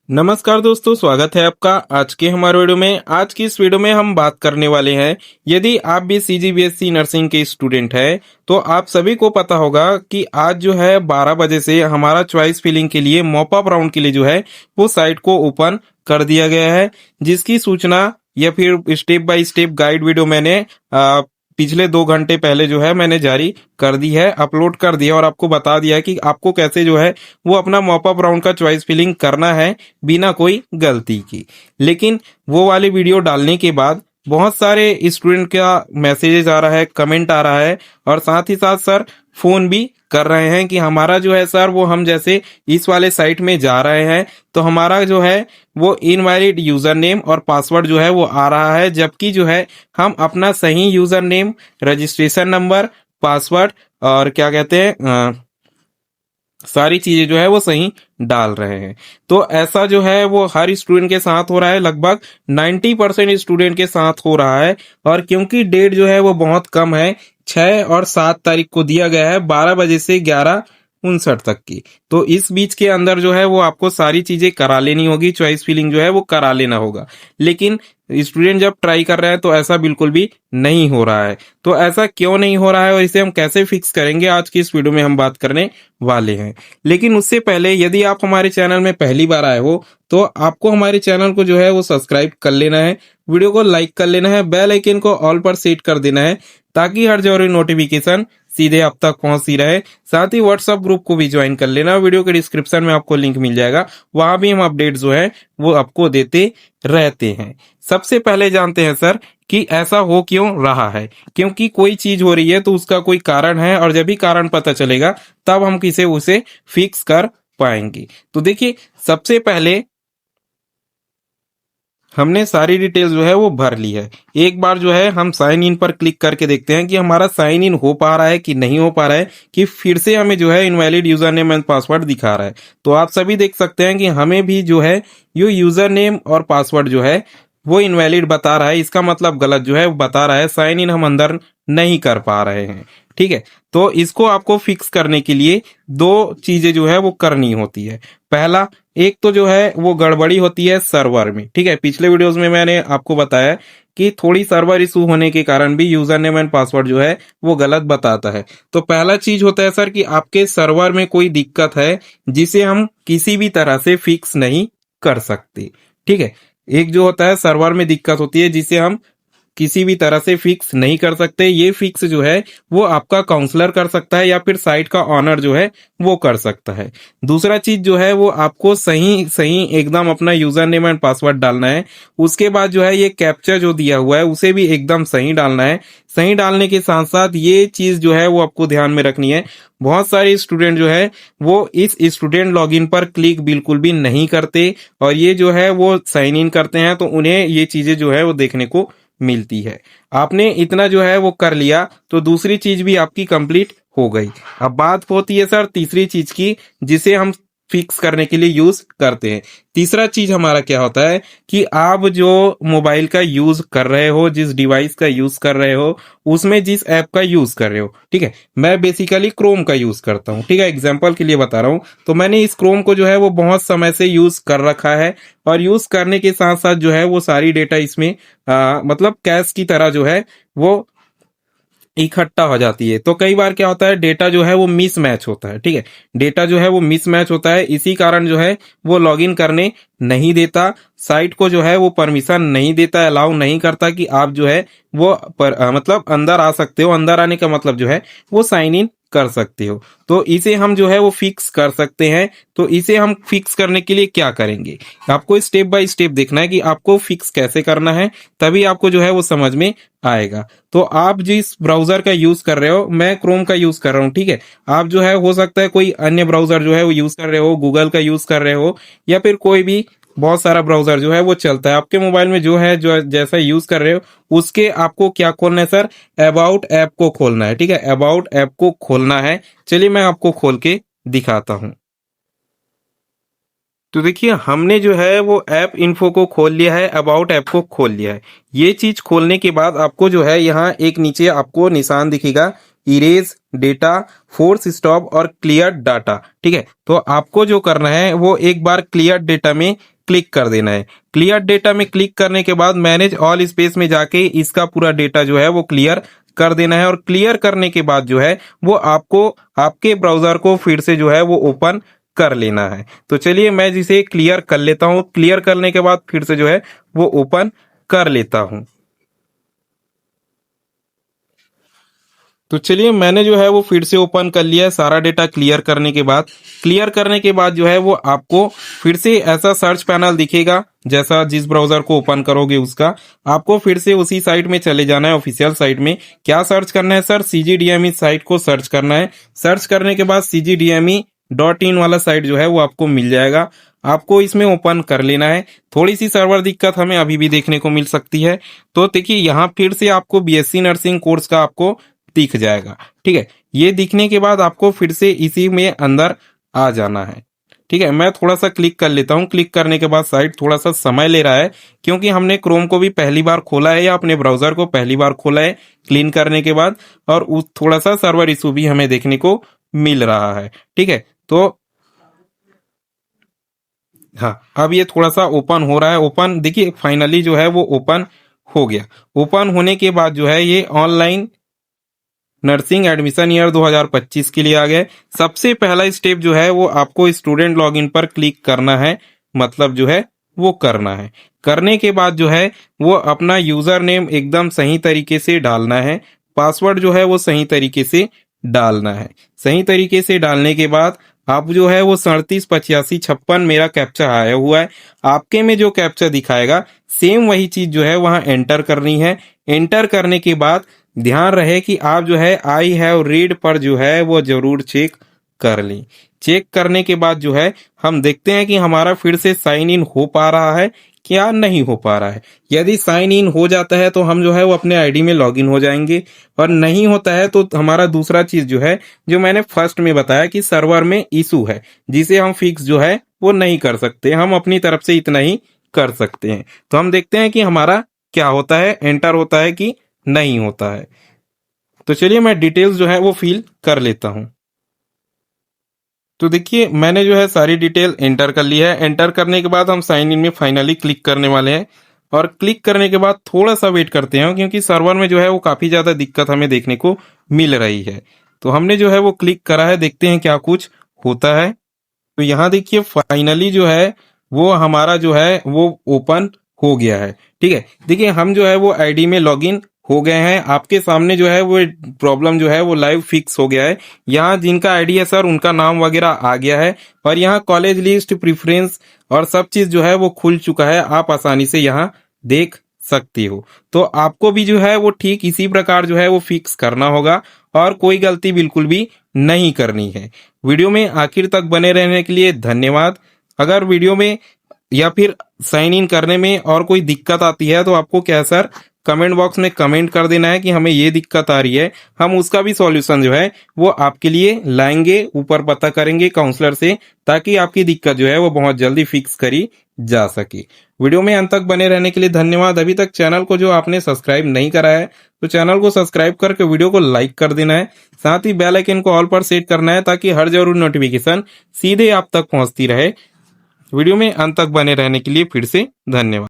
नमस्कार दोस्तों, स्वागत है आपका आज के हमारे वीडियो में। आज की इस वीडियो में हम बात करने वाले हैं, यदि आप भी सीजीबीएसई नर्सिंग के स्टूडेंट हैं तो आप सभी को पता होगा कि आज जो है 12 बजे से हमारा चॉइस फिलिंग के लिए मॉप अप राउंड के लिए जो है वो साइट को ओपन कर दिया गया है, जिसकी सूचना या फिर step by step guide video मैंने पिछले 2 घंटे पहले जो है मैंने जारी कर दी है, अपलोड कर दिया और आपको बता दिया है कि आपको कैसे जो है वो अपना मॉप अप राउंड का चॉइस फिलिंग करना है बिना कोई गलती की। लेकिन वो वाली वीडियो डालने के बाद बहुत सारे स्टूडेंट का मैसेजेस आ रहा है, कमेंट आ रहा है और साथ ही साथ सर फोन भी कर रहे हैं कि हमारा जो है सर वो हम जैसे इस वाले साइट में जा रहे हैं तो हमारा जो है वो इनवैलिड यूजर नेम और पासवर्ड जो है वो आ रहा है, जबकि जो है हम अपना सही user name, registration number, password और क्या कहते हैं सारी चीजें जो है वो सही डाल रहे हैं। तो ऐसा जो है वो हर स्टूडेंट के साथ हो रहा है, लगभग 90% स्टूडेंट के साथ हो रहा है। और क्योंकि डेट जो है वो बहुत कम है, 6 और 7 तारीख को दिया गया है 12 बजे से 11:59 तक की, तो इस बीच के अंदर जो है वो आपको सारी चीजें करा लेनी होगी, चॉइस फिलिंग जो है वो करा लेना होगा। लेकिन स्टूडेंट जब ट्राई कर रहे हैं तो ऐसा बिल्कुल भी नहीं हो रहा है। तो ऐसा क्यों नहीं हो रहा है और इसे हम कैसे फिक्स करेंगे, आज की इस वीडियो में हम बात करने वाले हैं। लेकिन उससे पहले यदि आप हमारे चैनल में पहली बार आए हो तो आपको हमारे चैनल को जो है वो सब्सक्राइब कर लेना है, वीडियो को लाइक कर लेना है, बेल आइकन को ऑल पर सेट कर देना है ताकि हर जरूरी नोटिफिकेशन सीधे आप तक पहुंचती रहे। साथ ही व्हाट्सएप ग्रुप को भी ज्वाइन कर लेना, वीडियो के डिस्क्रिप्शन में आपको लिंक मिल जाएगा, वहां भी हम अपडेट जो है वो आपको देते रहते हैं। सबसे पहले जानते हैं सर कि ऐसा हो क्यों रहा है। क्योंकि कोई चीज हो रही है तो उसका कोई कारण है और जब भी कारण पता चलेगा तब हम किसे उसे फिक्स कर पाएंगे। तो देखिए, सबसे पहले हमने सारी डिटेल्स जो है वो भर ली है। एक बार जो है हम साइन इन पर क्लिक करके देखते हैं कि हमारा साइन इन हो पा रहा है कि नहीं हो पा रहा है, कि फिर से हमें जो है invalid user name and password दिखा रहा है। तो आप सभी देख सकते हैं कि हमें भी जो है ये यूजर नेम और पासवर्ड जो है वो इनवैलिड बता रहा है, इसका मतलब गलत जो है वो बता रहा है, साइन इन हम अंदर नहीं कर पा रहे हैं। ठीक है, तो इसको आपको फिक्स करने के लिए दो चीजें जो है वो करनी होती है। पहला, एक तो जो है वो गड़बड़ी होती है सर्वर में। ठीक है, पिछले वीडियोस में मैंने आपको बताया कि थोड़ी सर्वर इशू होने के कारण भी यूजर नेम एंड पासवर्ड जो है वो गलत बताता है। तो पहला चीज होता है सर कि आपके सर्वर में कोई दिक्कत है जिसे हम किसी भी तरह से फिक्स नहीं कर सकते। ठीक है, एक जो होता है सर्वर में दिक्कत होती है जिसे हम किसी भी तरह से फिक्स नहीं कर सकते। ये फिक्स जो है वो आपका काउंसलर कर सकता है या फिर साइट का ऑनर जो है वो कर सकता है। दूसरा चीज जो है वो आपको सही सही एकदम अपना यूजर नेम एंड पासवर्ड डालना है। उसके बाद जो है ये कैप्चा जो दिया हुआ है उसे भी एकदम सही डालना है। सही डालने के साथ साथ ये चीज जो है वो आपको ध्यान में रखनी है, बहुत सारे स्टूडेंट जो है वो इस स्टूडेंट लॉगिन पर क्लिक बिल्कुल भी नहीं करते और ये जो है वो साइन इन करते हैं तो उन्हें ये चीजें जो है वो देखने को मिलती है। आपने इतना जो है वो कर लिया तो दूसरी चीज भी आपकी कंप्लीट हो गई। अब बात होती है सर तीसरी चीज की, जिसे हम फिक्स करने के लिए यूज करते हैं। तीसरा चीज हमारा क्या होता है कि आप जो मोबाइल का यूज कर रहे हो, जिस डिवाइस का यूज कर रहे हो, उसमें जिस ऐप का यूज कर रहे हो। ठीक है, मैं बेसिकली क्रोम का यूज करता हूँ। ठीक है, एग्जांपल के लिए बता रहा हूँ। तो मैंने इस क्रोम को जो है वो बहुत समय से यूज कर रखा है और यूज करने के साथ साथ जो है वो सारी डेटा इसमें मतलब कैश की तरह जो है वो इकट्ठा हो जाती है। तो कई बार क्या होता है, डेटा जो है वो मिसमैच होता है। ठीक है, डेटा जो है वो मिसमैच होता है, इसी कारण जो है वो लॉगिन करने नहीं देता, साइट को जो है वो परमिशन नहीं देता, अलाउ नहीं करता कि आप जो है वो मतलब अंदर आ सकते हो। अंदर आने का मतलब जो है वो साइन इन कर सकते हो। तो इसे हम जो है वो फिक्स कर सकते हैं। तो इसे हम फिक्स करने के लिए क्या करेंगे, आपको स्टेप बाय स्टेप देखना है कि आपको फिक्स कैसे करना है, तभी आपको जो है वो समझ में आएगा। तो आप जिस ब्राउजर का यूज कर रहे हो, मैं क्रोम का यूज कर रहा हूँ। ठीक है, आप जो है हो सकता है कोई अन्य ब्राउजर जो है वो यूज कर रहे हो, गूगल का यूज कर रहे हो या फिर कोई भी बहुत सारा ब्राउजर जो है वो चलता है आपके मोबाइल में, जो है जो जैसा यूज कर रहे हो उसके आपको क्या खोलना है सर, अबाउट ऐप को खोलना है। ठीक है, अबाउट ऐप को खोलना है। चलिए मैं आपको खोल के दिखाता हूं। तो देखिए, हमने जो है वो ऐप इन्फो को खोल लिया है, अबाउट ऐप को खोल लिया है। ये चीज खोलने के बाद आपको जो है यहाँ एक नीचे आपको निशान दिखेगा, इरेज डेटा, फोर्स स्टॉप और क्लियर डाटा। ठीक है, तो आपको जो करना है वो एक बार क्लियर डेटा में क्लिक कर देना है। क्लियर डेटा में क्लिक करने के बाद मैनेज ऑल स्पेस में जाके इसका पूरा डेटा जो है वो क्लियर कर देना है, और क्लियर करने के बाद जो है वो आपको आपके ब्राउजर को फिर से जो है वो ओपन कर लेना है। तो चलिए मैं जिसे क्लियर कर लेता हूँ, क्लियर करने के बाद फिर से जो है वो ओपन कर लेता हूँ। तो चलिए मैंने जो है वो फिर से ओपन कर लिया है सारा डेटा क्लियर करने के बाद। क्लियर करने के बाद जो है वो आपको फिर से ऐसा सर्च पैनल दिखेगा, जैसा जिस ब्राउजर को ओपन करोगे उसका। आपको फिर से उसी साइट में चले जाना है, ऑफिशियल साइट में। क्या सर्च करना है सर? CGDME साइट को सर्च करना है। सर्च करने के बाद CGDME.in वाला साइट जो है वो आपको मिल जाएगा। आपको इसमें ओपन कर लेना है। थोड़ी सी सर्वर दिक्कत हमें अभी भी देखने को मिल सकती है। तो देखिए यहाँ फिर से आपको BSc नर्सिंग कोर्स का आपको दिख जाएगा। ठीक है, ये दिखने के बाद आपको फिर से इसी में अंदर आ जाना है। ठीक है, मैं थोड़ा सा क्लिक कर लेता हूँ। क्लिक करने के बाद साइट थोड़ा सा समय ले रहा है, क्योंकि हमने क्रोम को भी पहली बार खोला है या अपने ब्राउजर को पहली बार खोला है क्लीन करने के बाद, और उस थोड़ा सा सर्वर इशू भी हमें देखने को मिल रहा है। ठीक है, तो हाँ, अब ये थोड़ा सा ओपन हो रहा है। ओपन देखिए फाइनली जो है वो ओपन हो गया। ओपन होने के बाद जो है ये ऑनलाइन नर्सिंग एडमिशन ईयर 2025 के लिए आ गए। सबसे पहला स्टेप जो है वो आपको स्टूडेंट लॉगिन पर क्लिक करना है, मतलब जो है वो करना है। करने के बाद जो है वो अपना यूजर नेम एकदम सही तरीके से डालना है, पासवर्ड जो है वो सही तरीके से डालना है। सही तरीके से डालने के बाद आप जो है वो 378556 मेरा कैप्चा आया हुआ है। आपके में जो कैप्चा दिखाएगा सेम वही चीज जो है वहां एंटर करनी है। एंटर करने के बाद ध्यान रहे कि आप जो है आई हैव रीड पर जो है वो जरूर चेक कर लें। चेक करने के बाद जो है हम देखते हैं कि हमारा फिर से साइन इन हो पा रहा है क्या नहीं हो पा रहा है। यदि साइन इन हो जाता है तो हम जो है वो अपने आईडी में लॉगिन हो जाएंगे, और नहीं होता है तो हमारा दूसरा चीज जो है जो मैंने फर्स्ट में बताया कि सर्वर में इशू है, जिसे हम फिक्स जो है वो नहीं कर सकते। हम अपनी तरफ से इतना ही कर सकते हैं। तो हम देखते हैं कि हमारा क्या होता है, एंटर होता है कि नहीं होता है। तो चलिए मैं डिटेल्स जो है वो फिल कर लेता हूं। तो देखिए मैंने जो है सारी डिटेल एंटर कर ली है। एंटर करने के बाद हम साइन इन में फाइनली क्लिक करने वाले हैं, और क्लिक करने के बाद थोड़ा सा वेट करते हैं, क्योंकि सर्वर में जो है वो काफी ज्यादा दिक्कत हमें देखने को मिल रही है। तो हमने जो है वो क्लिक करा है, देखते हैं क्या कुछ होता है। तो यहाँ देखिए फाइनली जो है वो हमारा जो है वो ओपन हो गया है। ठीक है, देखिए हम जो है वो आईडी में लॉगिन हो गए हैं। आपके सामने जो है वो प्रॉब्लम जो है वो लाइव फिक्स हो गया है। यहाँ जिनका आईडी है सर उनका नाम वगैरह आ गया है, और यहाँ कॉलेज लिस्ट प्रेफरेंस और सब चीज जो है वो खुल चुका है। आप आसानी से यहाँ देख सकती हो। तो आपको भी जो है वो ठीक इसी प्रकार जो है वो फिक्स करना होगा, और कोई गलती बिल्कुल भी नहीं करनी है। वीडियो में आखिर तक बने रहने के लिए धन्यवाद। अगर वीडियो में या फिर साइन इन करने में और कोई दिक्कत आती है तो आपको क्या सर कमेंट बॉक्स में कमेंट कर देना है कि हमें ये दिक्कत आ रही है। हम उसका भी सॉल्यूशन जो है वो आपके लिए लाएंगे, ऊपर पता करेंगे काउंसलर से, ताकि आपकी दिक्कत जो है वो बहुत जल्दी फिक्स करी जा सके। वीडियो में अंत तक बने रहने के लिए धन्यवाद। अभी तक चैनल को जो आपने सब्सक्राइब नहीं करा है तो चैनल को सब्सक्राइब करके वीडियो को लाइक कर देना है। साथ ही बेल आइकन को ऑल पर सेट करना है, ताकि हर जरूरी नोटिफिकेशन सीधे आप तक पहुंचती रहे। वीडियो में अंत तक बने रहने के लिए फिर से धन्यवाद।